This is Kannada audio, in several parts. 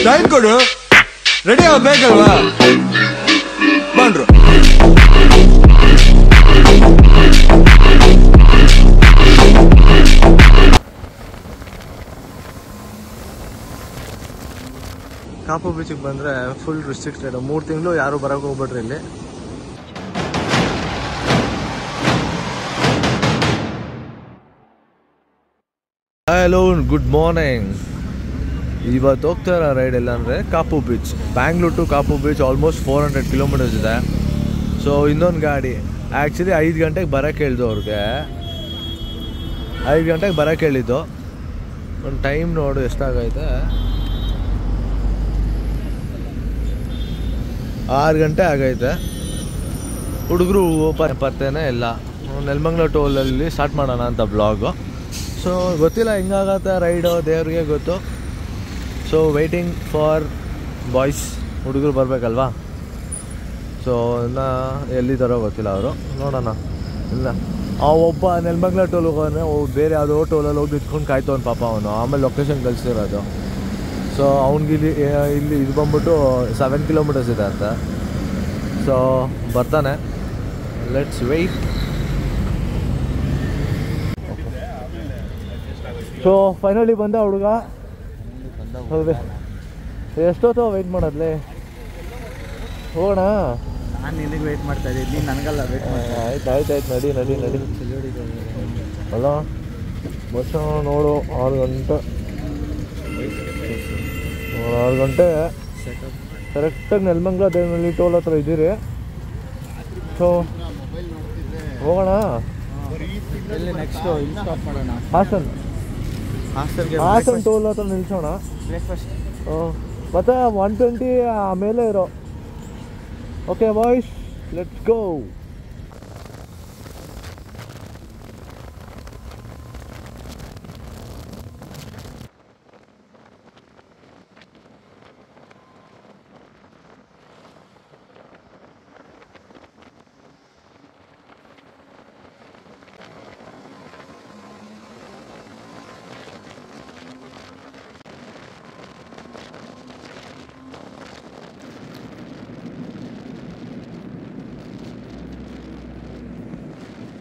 ಟೈಮ್ ಕೊಡು, ರೆಡಿ ಆಗ್ಬೇಕಲ್ವಾ? ಬಂದ್ರು ಕಾಪು ಬೀಚಿಗೆ ಬಂದರೆ ಫುಲ್ ರಿಸ್ಟ್ರಿಕ್ಟೆಡ್. 3 ತಿಂಗಳು ಯಾರು ಬರೋಕೆ ಹೋಗ್ಬಿಟ್ರಿ ಇಲ್ಲಿ. Hello, good morning. ಇವತ್ತು ಹೋಗ್ತಾ ಇರೋ ರೈಡ್ ಎಲ್ಲ ಅಂದರೆ Kapu beach. Bangalore to Kapu beach almost 400 kilometres ಇದೆ. ಸೊ ಇನ್ನೊಂದು ಗಾಡಿ ಆ್ಯಕ್ಚುಲಿ 5 ಗಂಟೆಗೆ ಬರೋಕ್ಕೆ ಹೇಳಿದ್ದು ಅವ್ರಿಗೆ. 5 ಗಂಟೆಗೆ ಬರೋಕ್ಕೆ ಹೇಳಿದ್ದು. ಒಂದು ಟೈಮ್ ನೋಡು ಎಷ್ಟಾಗೈತೆ. 6 ಗಂಟೆ ಆಗೈತೆ. ಹುಡುಗರು ಪತ್ತೇನೆ ಇಲ್ಲ. ನೆಲಮಂಗಲ ಟೋಲಲ್ಲಿ ಸ್ಟಾರ್ಟ್ ಮಾಡೋಣ ಅಂತ ಬ್ಲಾಗು. ಸೊ ಗೊತ್ತಿಲ್ಲ ಹೆಂಗಾಗತ್ತೆ ರೈಡು, ದೇವ್ರಿಗೆ ಗೊತ್ತು. So waiting for boys. ಹುಡುಗರು ಬರಬೇಕಲ್ವಾ. ಸೊ ಇನ್ನು ಎಲ್ಲಿದ್ದಾರೋ ಗೊತ್ತಿಲ್ಲ ಅವರು. ನೋಡೋಣ. ಇಲ್ಲ ಒಬ್ಬ ನೆಲಮಂಗಲ ಟೋಲ್ ಹೋಗೋನೆ, ಬೇರೆ ಯಾವುದೋ ಟೋಲಲ್ಲಿ ಹೋಗಿ ನಿಂತ್ಕೊಂಡು ಕಾಯ್ತವನು ಪಾಪ ಅವನು. ಆಮೇಲೆ ಲೊಕೇಶನ್ ಕಳಿಸಿರೋದು. ಸೊ ಅವ್ನಿಗೆ ಇಲ್ಲಿ ಇದು ಬಂದ್ಬಿಟ್ಟು 7 ಕಿಲೋಮೀಟರ್ಸ್ ಇದೆ ಅಂತ. ಸೊ ಬರ್ತಾನೆ, ಲೆಟ್ಸ್ ವೆಯ್ಟ್. ಸೊ ಫೈನಲಿ ಬಂದ ಹುಡುಗ. ಎಷ್ಟೊತ್ತು ವೆಯ್ಟ್ ಮಾಡೋದ್ಲಿ? ಹೋಗೋಣ. ನಾನು ನಿನಗೆ ವೆಯ್ಟ್ ಮಾಡ್ತಾ ಇದ್ದೀನಿ, ನೀನು ನನಗಲ್ಲ ವೆಯ್ಟ್ ಮಾಡ್ತಾ. ಆಯ್ತು ನಡಿ. ಅಲ್ಲ ಬಸ್ ನೋಡು 6 ಗಂಟೆ. 6 ಗಂಟೆ ಕರೆಕ್ಟಾಗಿ ನೆಲಮಂಗಲ ದೇವನಹಳ್ಳಿ ಟೋಲ್ ಹತ್ರ ಇದ್ದೀರಿ. ಸೊ ಹೋಗೋಣ. ನೆಕ್ಸ್ಟು ಇಲ್ಲಿ ಸ್ಟಾಪ್ ಮಾಡೋಣ. ಹಾಸನ್ ಟೋಲ್ ಹತ್ರ ನಿಲ್ಸೋಣ. ಬ್ರೇಕ್ಫಾಸ್ಟ್ ಮತ್ತೆ 120 ಆಮೇಲೆ ಇರೋ. Okay boys, let's go.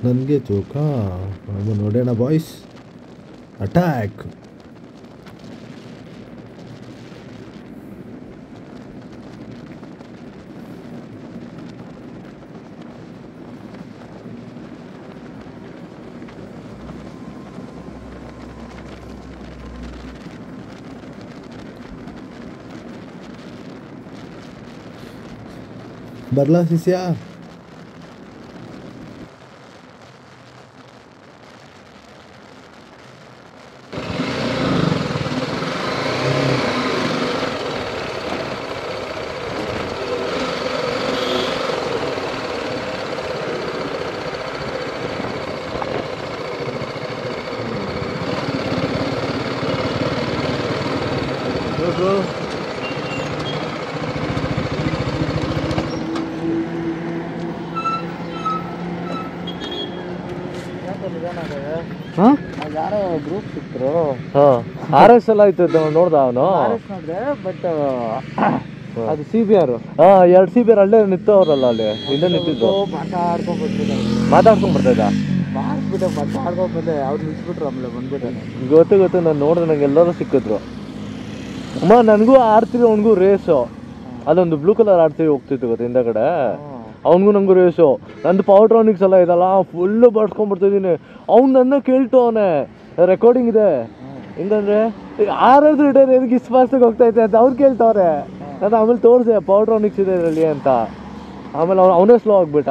ನನಗೆ ಚೋಕ ನೋಡೋಣ ಬಾಯ್ಸ್. ಅಟ್ಯಾಕ್. ಬರ್ಲಾ ಶಿಷ್ಯ? ಯಾರೋ ಗ್ರೂಪ್ ಸಿಕ್ತರು. RS ಎಲ್ಲ ಆಯ್ತು ನೋಡ್ದ ಅವನು. ನೋಡಿದೆ, ಬಟ್ ಅದು CBR. 2 CBR ಅಲ್ಲೇ ನಿಂತವ್ರಲ್ಲ, ಅಲ್ಲಿ ಇಲ್ಲೇ ನಿಂತಿದ್ದು. ಮಾತಾಡ್ಕೊಂಡ್ ಬರ್ತಾ ಇದ್ದ. ಮಾರ್ಕ್ಬಿಟ್ಟೆ ಮಾತಾಡ್ಕೊಂಡ್ ಬಂದೆ. ಅವ್ರು ನಿಲ್ಸ್ಬಿಟ್ರು, ಆಮೇಲೆ ಬಂದ್ಬಿಟ್ಟೆ. ಗೊತ್ತು ನಾನು ನೋಡಿದೆ. ನಂಗೆ ಎಲ್ಲರೂ ಸಿಕ್ಕಿದ್ರು. ಅಮ್ಮ ನನಗೂ ಆಡ್ತೀವಿ, ಅವನಿಗೂ ರೇಸು. ಅದೊಂದು ಬ್ಲೂ ಕಲರ್ ಆಡ್ತೀವಿ ಹೋಗ್ತಿತ್ತು ಗೊತ್ತು ಹಿಂದಗಡೆ. ಅವನಿಗೂ ನಂಗೂ ರೇಸು. ನಂದು ಪವರ್ಟ್ರಾನಿಕ್ಸ್ ಎಲ್ಲ ಇದಲ್ಲ, ಫುಲ್ಲು ಬಡ್ಸ್ಕೊಂಡ್ಬಿಡ್ತಿದ್ದೀನಿ. ಅವ್ನು ನನ್ನ ಕೇಳ್ತವನೆ, ರೆಕಾರ್ಡಿಂಗ್ ಇದೆ. ಹೆಂಗಂದ್ರೆ ಯಾರಾದ್ರೂ ರಿಟರ್ನ್ ಏನಕ್ಕೆ ಇಷ್ಟು ಫಾಸ್ಟಾಗಿ ಹೋಗ್ತೈತೆ ಅಂತ ಅವ್ರು ಕೇಳ್ತವ್ರೆ. ನಾನು ಆಮೇಲೆ ತೋರಿಸೆ ಪವರ್ಟ್ರಾನಿಕ್ಸ್ ಇದೆ ಇದರಲ್ಲಿ ಅಂತ. ಆಮೇಲೆ ಅವನೇ ಸ್ಲೋ ಆಗಿಬಿಟ್ಟ.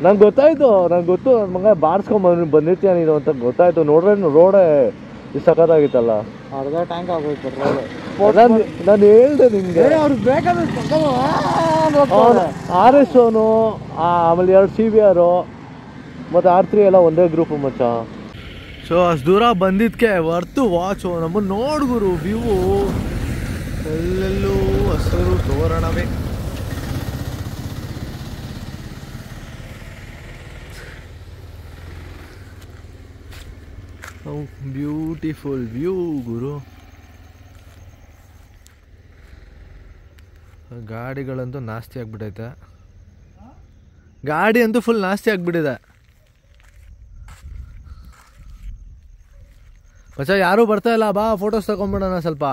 ನಂಗೆ ಗೊತ್ತಾಯ್ತು, ನಂಗೆ ಗೊತ್ತು ನನ್ನ ಮಗ ಬಾರಿಸ್ಕೊಂಡ್ ಬಂದಿರ್ತೀಯ ನೀನು ಅಂತ ಗೊತ್ತಾಯ್ತು. ನೋಡ್ರೆ ರೋಡೇ ಇಷ್ಟು ಸಖತ್ತಾಗಿತ್ತಲ್ಲ. ಅರ್ಧ ಟ್ಯಾಂಕ್ ಆಗೋಯ್ತು. ನಾನು ಹೇಳ್ದೆ ನಿಮಗೆ, ಅವ್ರಿಗೆ ಬೇಕಾದ್ರೆ RS ಅವನು, ಆಮೇಲೆ 2 CBR ಮತ್ತು R3 ಎಲ್ಲ ಒಂದೇ ಗ್ರೂಪು ಮಚ್ಚ. ಸೊ ಅಷ್ಟು ದೂರ ಬಂದಿದ್ದಕ್ಕೆ ವರ್ತು ವಾಚು. ನಮ್ಮನ್ನು ನೋಡ್ಗುರು ವ್ಯೂ ಎಲ್ಲೆಲ್ಲೂ ಹಸಿರು ತೋರಣವೇ. ಬ್ಯೂಟಿಫುಲ್ ವ್ಯೂ ಗುರು. ಗಾಡಿಗಳಂತೂ ನಾಸ್ತಿ ಆಗ್ಬಿಟ್ಟೈತೆ. ಗಾಡಿ ಅಂತೂ ಫುಲ್ ನಾಸ್ತಿ ಆಗ್ಬಿಟ್ಟಿದೆ. ಮಚ್ಚ ಯಾರೂ ಬರ್ತಾ ಇಲ್ಲ, ಬಾ ಫೋಟೋಸ್ ತಗೊಂಡ್ಬಿಡೋಣ ಸ್ವಲ್ಪ.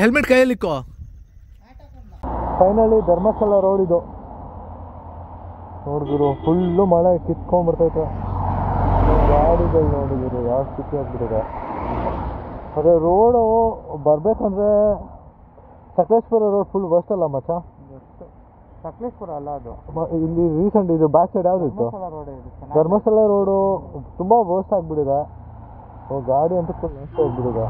ಹೆಲ್ಮೆಟ್ ಕೈಯಲ್ಲಿಕ್ಕೋ. ಫೈನಲಿ ಧರ್ಮಸ್ಥಳ ರೋಡ್ ಇದು ನೋಡಿದ್ರು. ಫುಲ್ಲು ಮಳೆ ಕಿತ್ಕೊಂಡ್ಬರ್ತೈತೆ. ಗಾಡಿಗಳು ನೋಡಿದ್ರು ಯಾವ ಸ್ಥಿತಿ ಆಗ್ಬಿಟ್ಟಿದೆ. ಅದೇ ರೋಡು ಬರ್ಬೇಕಂದ್ರೆ ಸಕಲೇಶ್ಪುರ ರೋಡ್ ಫುಲ್ ವರ್ಸ್ಟ್ ಅಲ್ಲ ಮಚ್ಚ? ಸಕಲೇಶ್ಪುರ ಅಲ್ಲ ಅದು, ಇಲ್ಲಿ ರೀಸೆಂಟ್ ಇದು ಬ್ಯಾಕ್ ಸೈಡ್ ಯಾವುದಿತ್ತು? ಧರ್ಮಸ್ಥಳ ರೋಡು ತುಂಬ ವರ್ಸ್ಟ್ ಆಗಿಬಿಟ್ಟಿದೆ. ಗಾಡಿ ಅಂತೂ ಫುಲ್ ವರ್ಸ್ಟ್ ಆಗಿಬಿಟ್ಟಿದೆ.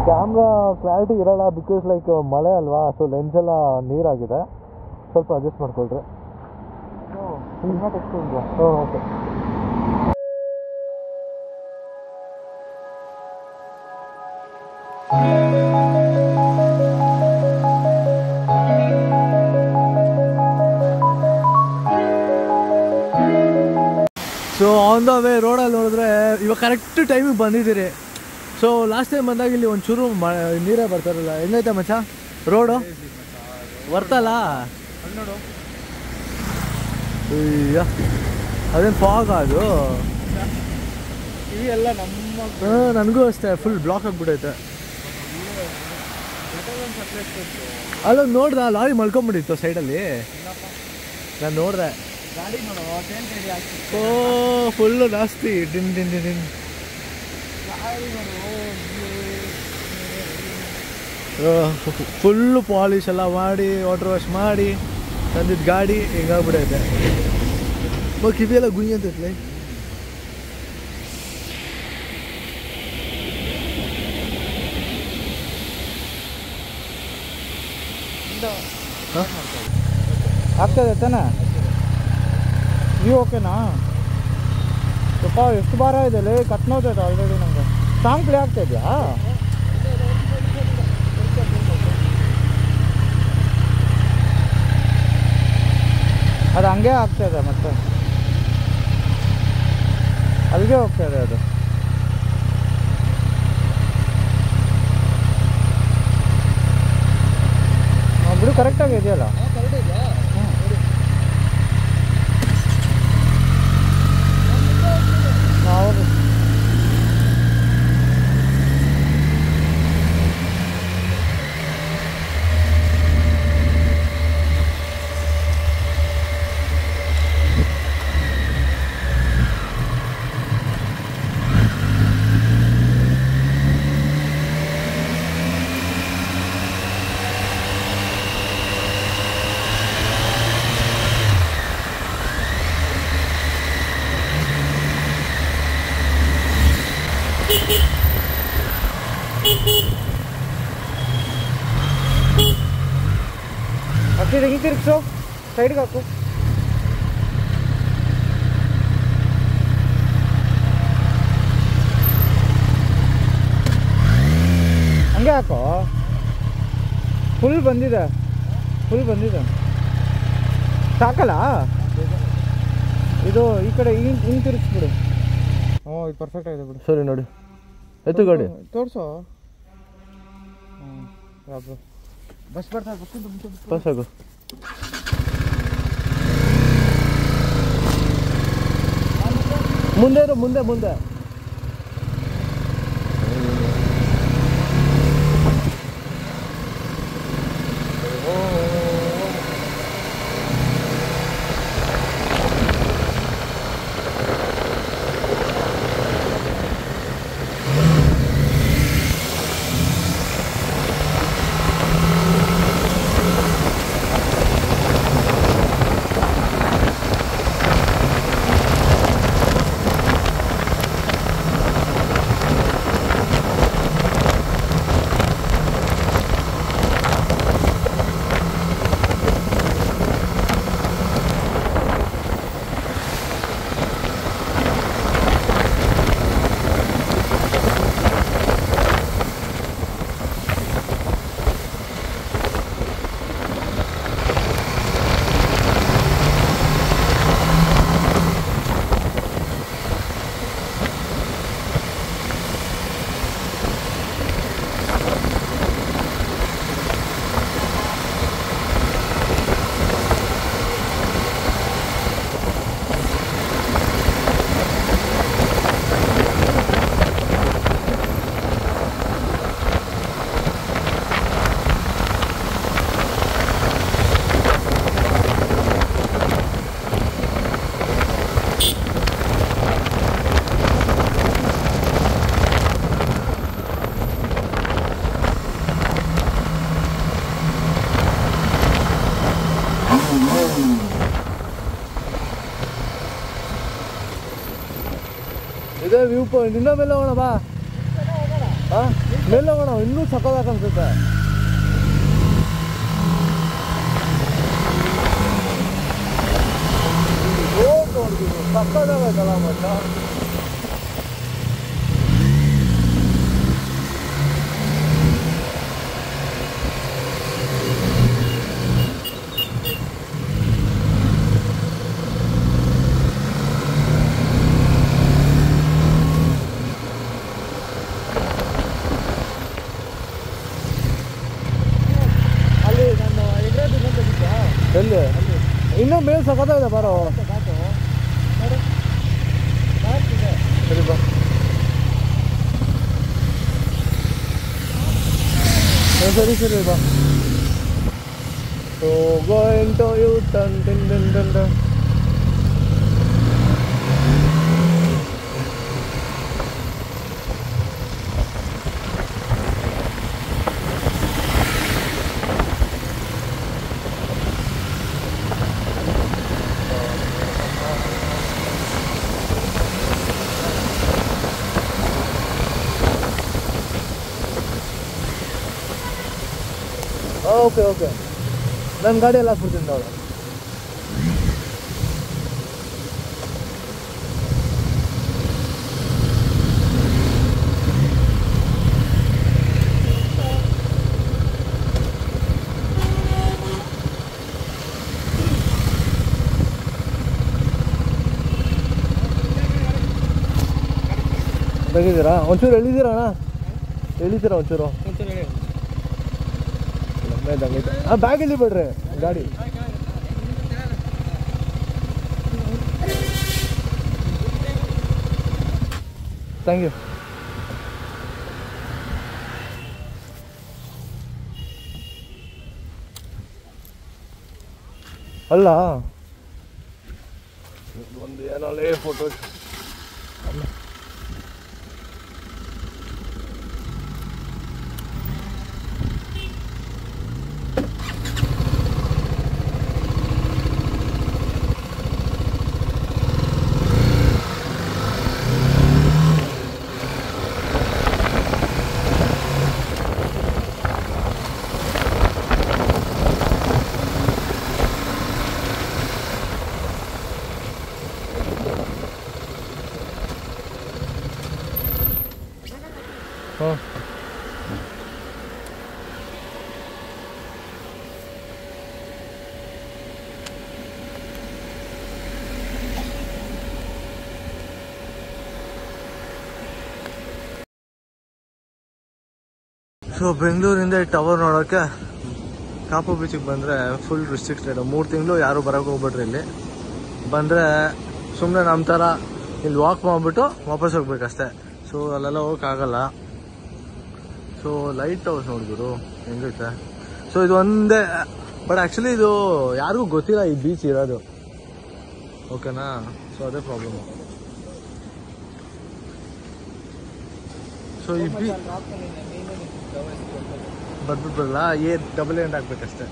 ಕ್ಯಾಮ್ರಾ ಕ್ಲಾರಿಟಿ ಇರೋಲ್ಲ, ಬಿಕಾಸ್ ಲೈಕ್ ಮಳೆ ಅಲ್ವಾ, ಸೊ ಲೆನ್ಸ್ ಎಲ್ಲ ನೀರಾಗಿದೆ. ಸ್ವಲ್ಪ ಅಡ್ಜಸ್ಟ್ ಮಾಡ್ಕೊಳ್ರಿ. Okay. So on the way ರೋಡಲ್ಲಿ ನೋಡಿದ್ರೆ ಇವಾಗ ಕರೆಕ್ಟ್ ಟೈಮಿಗೆ ಬಂದಿದ್ದೀರಿ. ಸೊ ಲಾಸ್ಟ್ ಟೈಮ್ ಬಂದಾಗ ಇಲ್ಲಿ ಒಂಚೂರು ನೀರೇ ಬರ್ತಾರಲ್ಲ. ಹೆಂಗೈತೆ ಮಚ್ಚ ರೋಡು? ಬರ್ತಲ್ಲ? ಅಯ್ಯ ಅದೇನು ಫಾಗ್ ಅದು? ಇವೆಲ್ಲ ನಮ್ಮ ನನಗೂ ಅಷ್ಟೇ ಫುಲ್ ಬ್ಲಾಕ್ ಆಗಿಬಿಟ್ಟೈತೆ. ಅಲ್ಲೊಂದು ನೋಡ್ದೆ, ಲಾರಿ ಮಲ್ಕೊಂಬಿಟ್ಟಿತ್ತು ಸೈಡಲ್ಲಿ, ನಾನು ನೋಡಿದೆ. ಓ ಫುಲ್ಲು ಜಾಸ್ತಿ ಡಿನ್ ಡಿನ್ ಡಿನ್ ಡಿನ್. ಫುಲ್ಲು ಪಾಲಿಶ್ ಎಲ್ಲ ಮಾಡಿ ವಾಟರ್ ವಾಶ್ ಮಾಡಿ ತಂದಿದ್ದು ಗಾಡಿ ಹಿಂಗಾಗ್ಬಿಡೈತೆ. ಕಿವಿಯೆಲ್ಲ ಗುಂಜಿ ಅಂತೈತ್ಲೆ. ಆಗ್ತದೆ ತಾನೆ? ವ್ಯೂ ಓಕೆನಾ? ಸ್ವಲ್ಪ ಎಷ್ಟು ಭಾರ ಇದೆ, ಕಟ್ ನೋಡ್ತೈತೆ ಆಲ್ರೆಡಿ ನನಗೆ. ಸಾಂಗ್ ಪ್ಲೇ ಆಗ್ತಾ ಇದೆಯಾ? ಅದು ಹಂಗೆ ಆಗ್ತಾಯಿದೆ, ಮತ್ತೆ ಅಲ್ಲಿಗೆ ಹೋಗ್ತಾ ಇದೆ ಅದು. ಬಿಡು ಕರೆಕ್ಟಾಗಿ ಇದೆಯಲ್ಲ. ಹೌದು. ಹಿಂಗೆ ತಿರ್ಗಿಸು, ಸೈಡ್ಗೆ ಹಾಕು. ಹಂಗೆ ಹಾಕೋ. ಫುಲ್ ಬಂದಿದೆ, ಫುಲ್ ಬಂದಿದೆ. ಸಾಕಲ್ಲ ಇದು? ಈ ಕಡೆ ಹಿಂಗೆ ತಿರ್ಗಿಸ್ಬಿಡು. ಹ್ಞೂ ಇದು ಪರ್ಫೆಕ್ಟ್ ಆಗಿದೆ ಬಿಡು. ಸರಿ ನೋಡಿ, ಎತ್ತು ಗಾಡಿ ತೋರಿಸು. ಬಸ್ ಬರ್ತಾ ಬಸ್ ಆಗು. ಮುಂದೆ ಇರು, ಮುಂದೆ ಮುಂದೆ. ಇದೇ ವ್ಯೂ ಪಾಯಿಂಟ್. ಇನ್ನೂ ಮೇಲೆ ಹೋಗೋಣ ಬಾ. ಹಾಂ ಮೇಲೆ ಹೋಗೋಣ, ಇನ್ನೂ ಸಕ್ಕದಾಗ ಅನ್ಸುತ್ತೆ. ಸಕ್ಕದಾಗತ್ತಲ್ಲ ಮತ್ತ. ಎಲ್ಲಿ ಇನ್ನೂ ಮೇಲ್ ಸಖತ್ತಾಗಿದೆ ಬಾರೋ. ಸರಿ ಬಾ. ಸರಿ ಸರಿ ಬಾ. So going to U-turn, dun dun dun dun. Okay okay, ನನ್ನ ಗಾಡಿಯಲ್ಲಿ ಹಾಕ್ಬಿಡ್ತೀನಿ ನೋಡು. ತೆಗಿದ್ದೀರಾ? ಒಂಚೂರು ಎಳಿದ್ದೀರಾ ಅಣ್ಣ? ಎಳಿತೀರಾ ಒಂಚೂರು? ಬ್ಯಾಗ್ ಇಲ್ಲಿ ಬಿಡ್ರಿ ಗಾಡಿ. Thank you. ಅಲ್ಲ ಒಂದು ಏನಲ್ಲೇ ಫೋಟೋ. ಹಾಂ ಸೊ ಬೆಂಗಳೂರಿಂದ ಈ ಟವರ್ ನೋಡೋಕ್ಕೆ ಕಾಪು ಬೀಚಿಗೆ ಬಂದರೆ ಫುಲ್ ರಿಸ್ಟ್ರಿಕ್ಟೆಡ್. 3 ತಿಂಗಳು ಯಾರು ಬರೋಕ್ಕೆ ಹೋಗ್ಬಿಟ್ರಿ. ಇಲ್ಲಿ ಬಂದರೆ ಸುಮ್ಮನೆ ನಮ್ಮ ಥರ ಇಲ್ಲಿ ವಾಕ್ ಮಾಡಿಬಿಟ್ಟು ವಾಪಸ್ ಹೋಗ್ಬೇಕಷ್ಟೆ. ಸೊ ಅಲ್ಲೆಲ್ಲ ಹೋಗೋಕ್ಕಾಗಲ್ಲ. ಸೊ ಲೈಟ್ ಹೌಸ್ ನೋಡಿದ್ರು ಹೆಂಗೈತೆ. ಸೊ ಇದು ಒಂದೇ, ಬಟ್ ಆ್ಯಕ್ಚುಲಿ ಇದು ಯಾರಿಗೂ ಗೊತ್ತಿಲ್ಲ ಈ ಬೀಚ್ ಇರೋದು. ಓಕೆನಾ? ಸೊ ಅದೇ ಪ್ರಾಬ್ಲಮ್ಮು. ಸೊ ಈ ಬೀಚ್ ಬರ್ಬಿಟ್ಟು ಬರಲ್ಲ, ಡಬಲ್ ಎಂಡ್ ಹಾಕ್ಬೇಕಷ್ಟೆ.